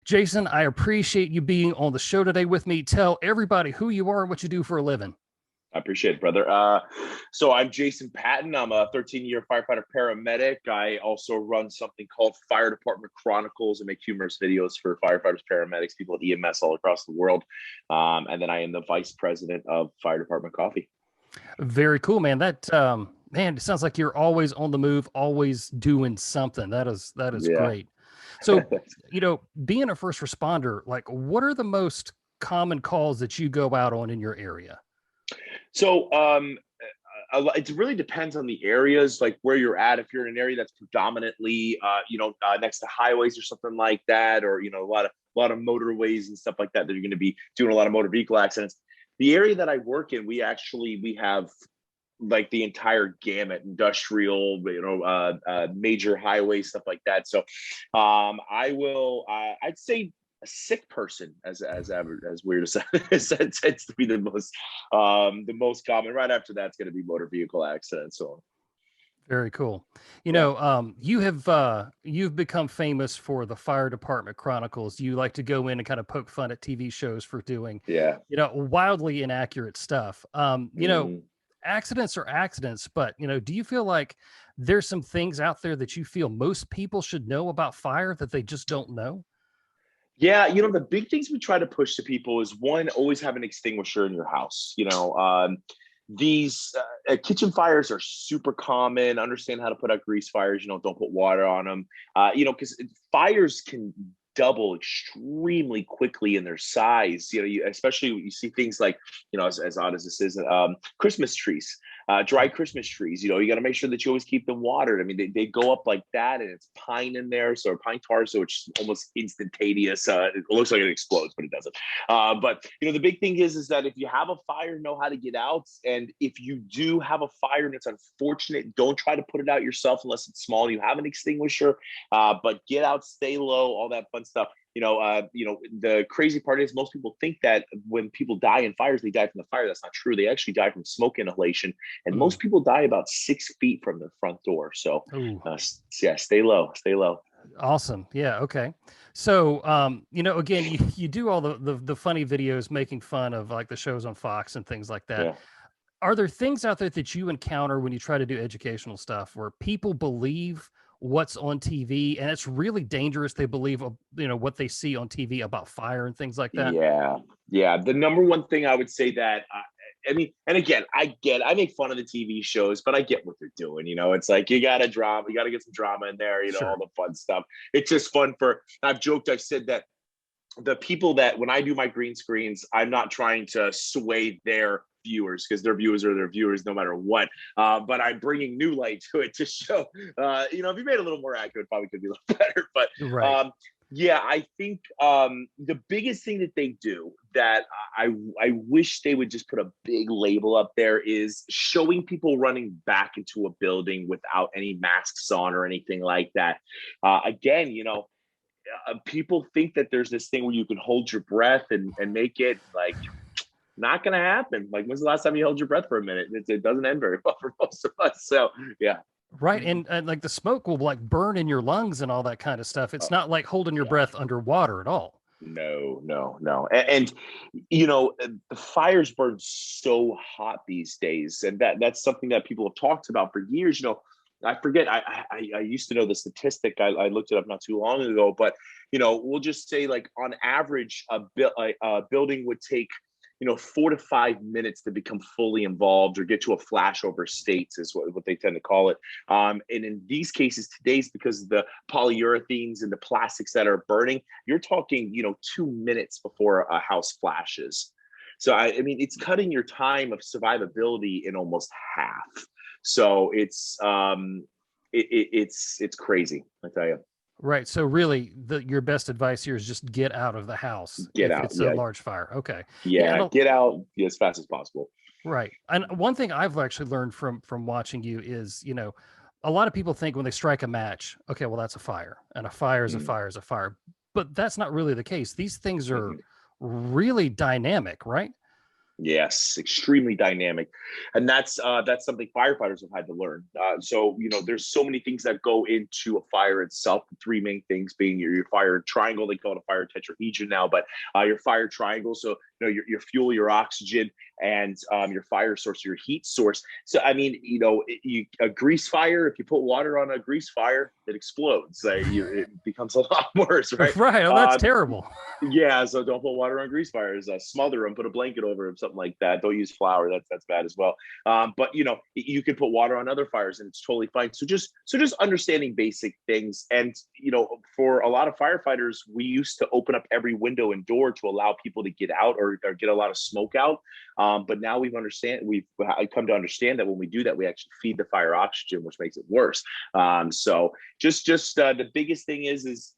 Jason, I appreciate you being on the show today with me. Tell everybody who you are and what you do for a living. I appreciate it, brother. So I'm Jason Patton. I'm a 13-year firefighter paramedic. I also run something called Fire Department Chronicles and make humorous videos for firefighters, paramedics, people at EMS all across the world. And then I am the vice president of Fire Department Coffee. Very cool, man. Man, it sounds like you're always on the move, always doing something. That is Yeah. great. So, being a first responder, like, what are the most common calls that you go out on in your area? So it really depends on the areas, like where you're at. If you're in an area that's predominantly, next to highways or something like that, or a lot of motorways and stuff like that, that you're going to be doing a lot of motor vehicle accidents. The area that I work in, we have like the entire gamut, industrial, major highways, stuff like that. So I'd say a sick person, as weird as that tends to be the most common. Right after that's going to be motor vehicle accidents. So Very cool. You've become famous for the Fire Department Chronicles. You like to go in and kind of poke fun at TV shows for doing, yeah. wildly inaccurate stuff. Mm. Accidents are accidents, but do you feel like there's some things out there that you feel most people should know about fire that they just don't know? Yeah, the big things we try to push to people is, one, always have an extinguisher in your house. These kitchen fires are super common. Understand how to put out grease fires. Don't put water on them. Because fires can double extremely quickly in their size. Especially you see things like, as odd as this is, Christmas trees, dry Christmas trees. You got to make sure that you always keep them watered. I mean, they go up like that, and it's pine in there, so pine tar, so it's almost instantaneous. It looks like it explodes, but it doesn't. But the big thing is that if you have a fire, know how to get out. And if you do have a fire and it's unfortunate, don't try to put it out yourself unless it's small. You have an extinguisher, but get out, stay low, all that fun stuff. The crazy part is most people think that when people die in fires, they die from the fire. That's not true. They actually die from smoke inhalation, and most people die about 6 feet from their front door. So, stay low, stay low. Awesome. Yeah. Okay. So, again, you do all the funny videos making fun of like the shows on Fox and things like that. Yeah. Are there things out there that you encounter when you try to do educational stuff where people believe what's on TV and it's really dangerous? They believe, what they see on TV about fire and things like that. Yeah. Yeah. The number one thing I would say that, and again, I make fun of the TV shows, but I get what they're doing. It's like, you got to get some drama in there, Sure. all the fun stuff. It's just fun I've said that the people that, when I do my green screens, I'm not trying to sway their viewers, because their viewers are their viewers no matter what. But I'm bringing new light to it to show, if you made it a little more accurate, probably could be a little better. But Right. yeah, I think the biggest thing that they do that I wish they would just put a big label up there is showing people running back into a building without any masks on or anything like that. Again, people think that there's this thing where you can hold your breath and make it, like, not going to happen. Like, when's the last time you held your breath for a minute? It doesn't end very well for most of us. So, yeah. Right. And like the smoke will like burn in your lungs and all that kind of stuff. It's not like holding your Yeah. breath underwater at all. No. And the fires burn so hot these days. And that's something that people have talked about for years. I forget, I used to know the statistic. I looked it up not too long ago, but, we'll just say, like, on average, a building would take, 4 to 5 minutes to become fully involved or get to a flashover states, is what they tend to call it. And in these cases, today's, because of the polyurethanes and the plastics that are burning, you're talking, 2 minutes before a house flashes. So, I mean, it's cutting your time of survivability in almost half. So it's crazy, I tell you. Right. So really your best advice here is just get out of the house Get if out. it's a Yeah. large fire. Okay. Yeah. Get out as fast as possible. Right. And one thing I've actually learned from watching you is, a lot of people think when they strike a match, okay, well, that's a fire, and a fire is a fire is a fire. But that's not really the case. These things are really dynamic, right? Yes, extremely dynamic, and that's something firefighters have had to learn. So there's so many things that go into a fire itself. The three main things being your fire triangle. They call it a fire tetrahedron now, but your fire triangle. So your fuel, your oxygen, and your fire source, your heat source. So I mean, a grease fire. If you put water on a grease fire, it explodes. It becomes a lot worse, right? Right. Oh, that's terrible. Yeah, so don't put water on grease fires. Smother them, put a blanket over them, something like that. Don't use flour. That's bad as well. But you can put water on other fires, and it's totally fine. So just understanding basic things, and for a lot of firefighters, we used to open up every window and door to allow people to get out or get a lot of smoke out. But now we've come to understand that when we do that, we actually feed the fire oxygen, which makes it worse. So just the biggest thing is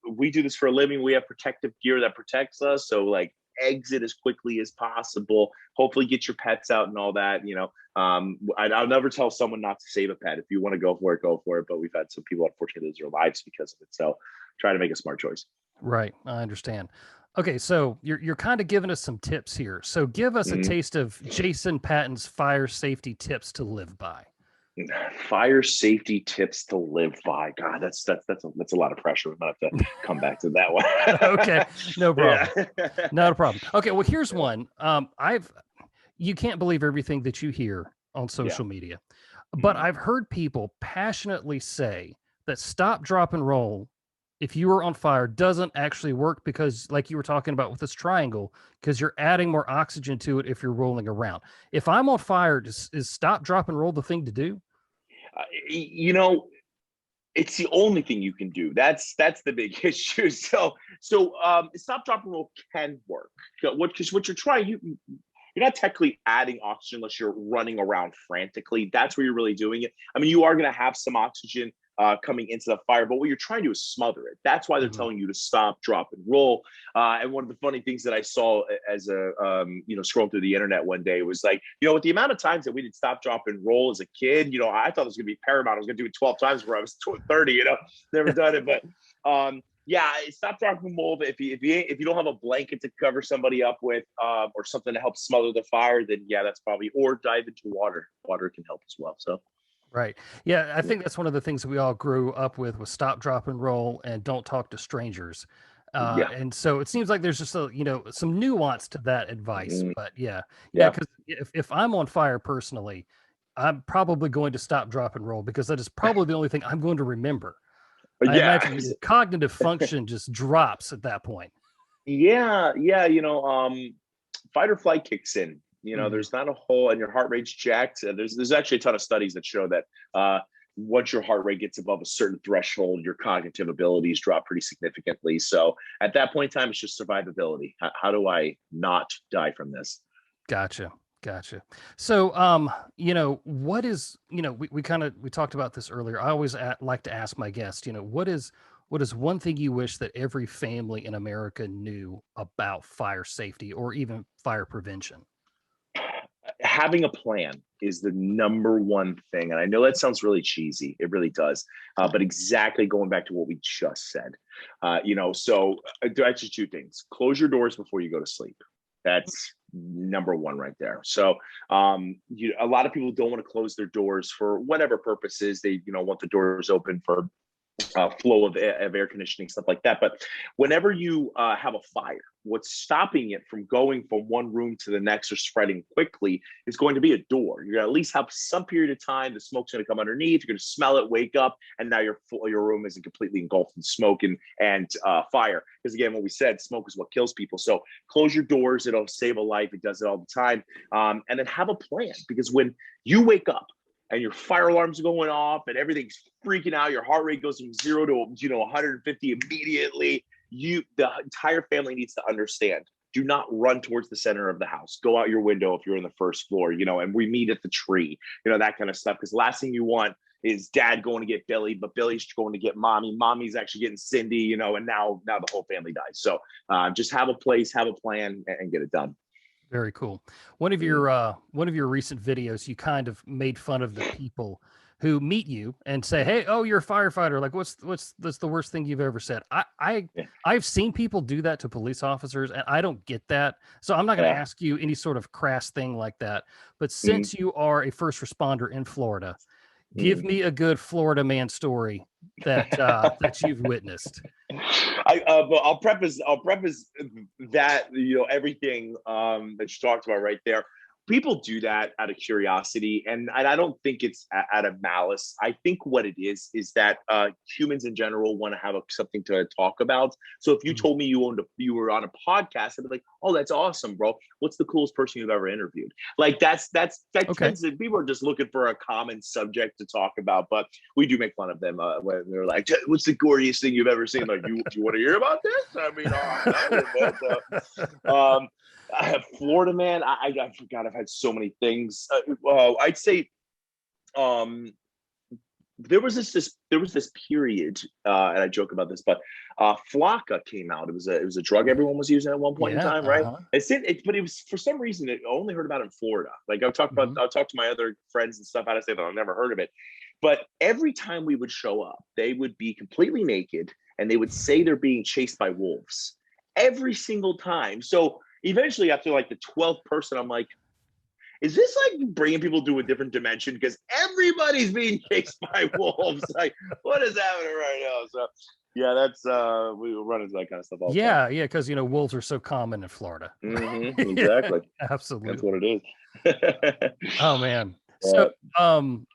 we do this for a living. We have protective gear that protects us. So like exit as quickly as possible. Hopefully get your pets out and all that. I'll never tell someone not to save a pet. If you want to go for it, go for it. But we've had some people unfortunately lose their lives because of it. So try to make a smart choice. Right. I understand. Okay, so you're kind of giving us some tips here. So give us a Mhm. taste of Jason Patton's fire safety tips to live by. Fire safety tips to live by. God, that's a lot of pressure. We might have to come back to that one. Okay, no problem. Yeah. Not a problem. Okay, well here's one. You can't believe everything that you hear on Yeah. social media, but Mhm. I've heard people passionately say that stop, drop, and roll if you are on fire doesn't actually work because, like you were talking about with this triangle, because you're adding more oxygen to it if you're rolling around. If I'm on fire, is stop, drop, and roll the thing to do? Uh, you know, it's the only thing you can do. That's the big issue. So stop, drop, and roll can work. Because what you're trying, you're not technically adding oxygen unless you're running around frantically. That's where you're really doing it. I mean, you are going to have some oxygen coming into the fire, but what you're trying to do is smother it. That's why they're Mhm. telling you to stop, drop, and roll. And one of the funny things that I saw as a scrolling through the internet one day was like, with the amount of times that we did stop, drop, and roll as a kid, I thought it was going to be paramount. I was going to do it 12 times before I was 30. Never done it, but yeah, stop, drop, and roll. If you don't have a blanket to cover somebody up with, or something to help smother the fire, then yeah, that's probably, or dive into water. Water can help as well. So Right. Yeah, I yeah, think that's one of the things that we all grew up with was stop, drop, and roll, and don't talk to strangers. yeah, And so it seems like there's just some nuance to that advice. mm, But yeah, yeah, yeah, because if I'm on fire personally, I'm probably going to stop, drop, and roll because that is probably the only thing I'm going to remember. I yeah. imagine your cognitive function just drops at that point. Yeah, yeah, fight or flight kicks in. Mhm. There's not a whole, and your heart rate's jacked. There's actually a ton of studies that show that once your heart rate gets above a certain threshold, your cognitive abilities drop pretty significantly. So at that point in time, it's just survivability. How do I not die from this? Gotcha. Gotcha. So, what is, we talked about this earlier. I always like to ask my guests, what is one thing you wish that every family in America knew about fire safety or even fire prevention? Having a plan is the number one thing. And I know that sounds really cheesy. It really does. But exactly going back to what we just said, so that's just two things. Close your doors before you go to sleep. That's number one right there. So a lot of people don't want to close their doors for whatever purposes. They, want the doors open for flow of air conditioning, stuff like that. But whenever you have a fire, what's stopping it from going from one room to the next or spreading quickly is going to be a door. You're going to at least have some period of time. The smoke's going to come underneath. You're going to smell it, wake up, and now your room isn't completely engulfed in smoke and fire. Because again, what we said, smoke is what kills people. So close your doors. It'll save a life. It does it all the time. And then have a plan, because when you wake up and your fire alarm's going off and everything's freaking out, your heart rate goes from 0 to 150 immediately. The entire family needs to understand. Do not run towards the center of the house. Go out your window if you're in the first floor, and we meet at the tree, that kind of stuff. Because last thing you want is dad going to get Billy, but Billy's going to get mommy. Mommy's actually getting Cindy, and now the whole family dies. So just have a place, have a plan, and get it done. Very cool. One of your recent videos, you kind of made fun of the people who meet you and say, "Hey, oh, you're a firefighter. Like, what's the worst thing you've ever said?" Yeah. I've seen people do that to police officers, and I don't get that. So I'm not going to Yeah. ask you any sort of crass thing like that. But Mm, since you are a first responder in Florida, give mm. me a good Florida man story that you've witnessed. But I'll preface that, everything that you talked about right there. People do that out of curiosity, and I don't think it's out of malice. I think what it is that humans in general want to have something to talk about. So if you Mm. told me you were on a podcast, I'd be like, "Oh, that's awesome, bro. What's the coolest person you've ever interviewed?" Like that Okay. tends to, people are just looking for a common subject to talk about. But we do make fun of them when they're like, "What's the goriest thing you've ever seen?" Like, you want to hear about this? I mean, I'm telling you, but Florida, man, I forgot. I've had so many things. I'd say um, there was this period, and I joke about this, but Flocka came out. It was a drug everyone was using at one point in Yeah. time, right? Uh-huh. But it was, for some reason, I only heard about it in Florida. Like Mhm. I'll talk to my other friends and stuff. How to say that I've never heard of it, but every time we would show up, they would be completely naked and they would say they're being chased by wolves every single time. So eventually, after like the 12th person, I'm like, is this like bringing people to a different dimension? Because everybody's being chased by wolves. Like, what is happening right now? So, yeah, that's we run into that kind of stuff all the time. Yeah, yeah, because wolves are so common in Florida. Yeah, Exactly. That's absolutely. what it is. Oh man. So uh, um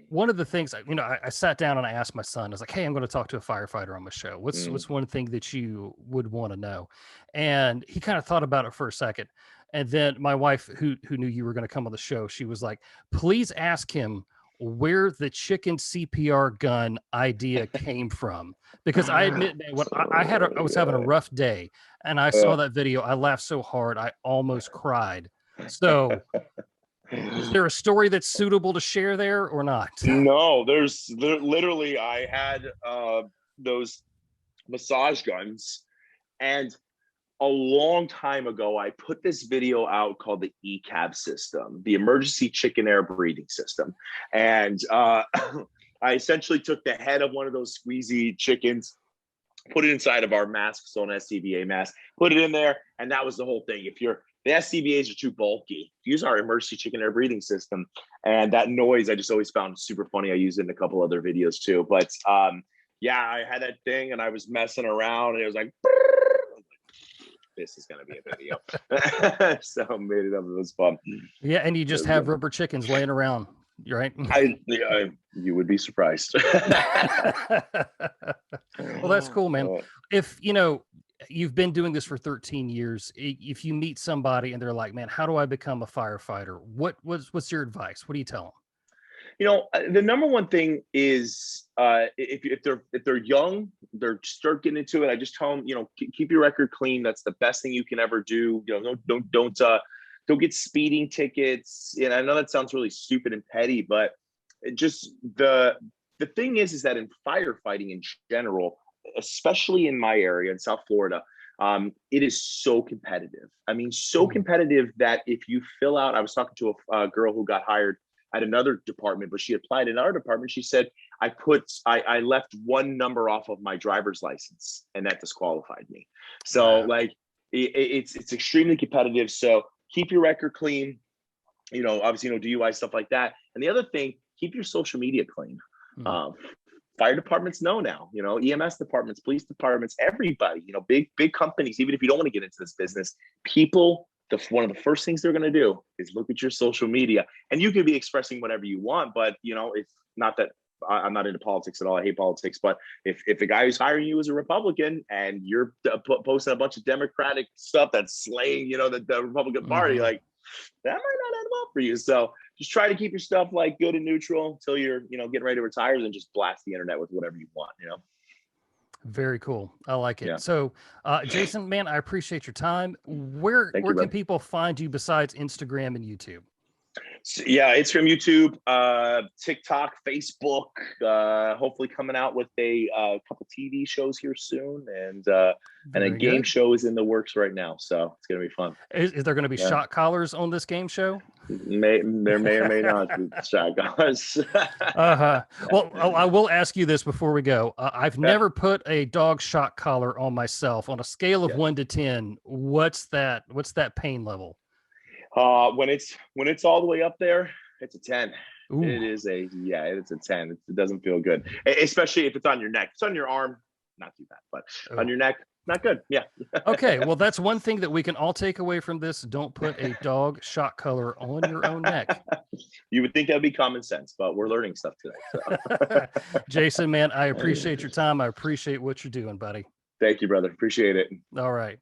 one of the things I sat down and I asked my son, I was like, "Hey, I'm going to talk to a firefighter on my show. mm, What's one thing that you would want to know?" And he kind of thought about it for a second. And then my wife, who knew you were going to come on the show, she was like, "Please ask him where the chicken CPR gun idea came from." Because I admit, man, when I was having a rough day and I saw that video, I laughed so hard I almost cried. So is yeah. there a story that's suitable to share there or not? No, literally, I had those massage guns, and a long time ago, I put this video out called the ECAB system, the emergency chicken air breathing system. And I essentially took the head of one of those squeezy chickens, put it inside of our masks on SCBA mask, put it in there, and that was the whole thing. If the SCBAs are too bulky, use our emergency chicken air breathing system. And that noise I just always found super funny. I used it in a couple other videos too. But yeah, I had that thing and I was messing around and it was like, this is going to be a video. So I made it up. It was fun. Yeah, and you just have rubber chickens laying around, right? You would be surprised. Well, that's cool, man. If you've been doing this for 13 years, if you meet somebody and they're like, "Man, how do I become a firefighter?" What's your advice? What do you tell The number one thing is if they're young, they're start getting into it. I just tell them, keep your record clean. That's the best thing you can ever do. Don't get speeding tickets. And I know that sounds really stupid and petty, but just the thing is that in firefighting in general, especially in my area in South Florida, it is so competitive. I mean, so them? competitive that if you fill out, I was talking to a girl who got hired at another department, but she applied in our department. She said, I left one number off of my driver's license and that disqualified me. So Wow. like it's extremely competitive. So keep your record clean, obviously, DUI, stuff like that. And the other thing, keep your social media clean. Hmm. Um, Fire departments know now, EMS departments, police departments, everybody, big companies, even if you don't want to get into this business, people, one of the first things they're going to do is look at your social media. And you can be expressing whatever you want, but it's not that I'm not into politics at all. I hate politics, but if the guy who's hiring you is a Republican and you're posting a bunch of Democratic stuff that's slaying, the Republican Party, like that might not end well for you. So just try to keep your stuff like good and neutral until you're, getting ready to retire, and just blast the internet with whatever you want, Very cool. I like it. Yeah. So, Jason, man, I appreciate your time. Where Thank you, can brother. people find you besides Instagram and YouTube? Yeah, it's from YouTube, TikTok, Facebook. Hopefully, coming out with a couple TV shows here soon, and a Very game good. show is in the works right now. So it's gonna be fun. Is there going to be Yeah, shot collars on this game show? there may or may not be shotguns. Uh-huh. Well, I will ask you this before we go. I've Yeah, never put a dog shock collar on myself. On a scale of yeah. 1 to 10, what's that? What's that pain level? When it's all the way up there, it's a 10. Ooh. It is it's a 10. It doesn't feel good, especially if it's on your neck. If it's on your arm, not too bad, but on Oh. your neck, not good. Yeah. Okay. Well, that's one thing that we can all take away from this. Don't put a dog shock collar on your own neck. You would think that would be common sense, but we're learning stuff today. Jason, man, I So. appreciate your time. I appreciate what you're doing, buddy. Thank you, brother. Appreciate it. All right.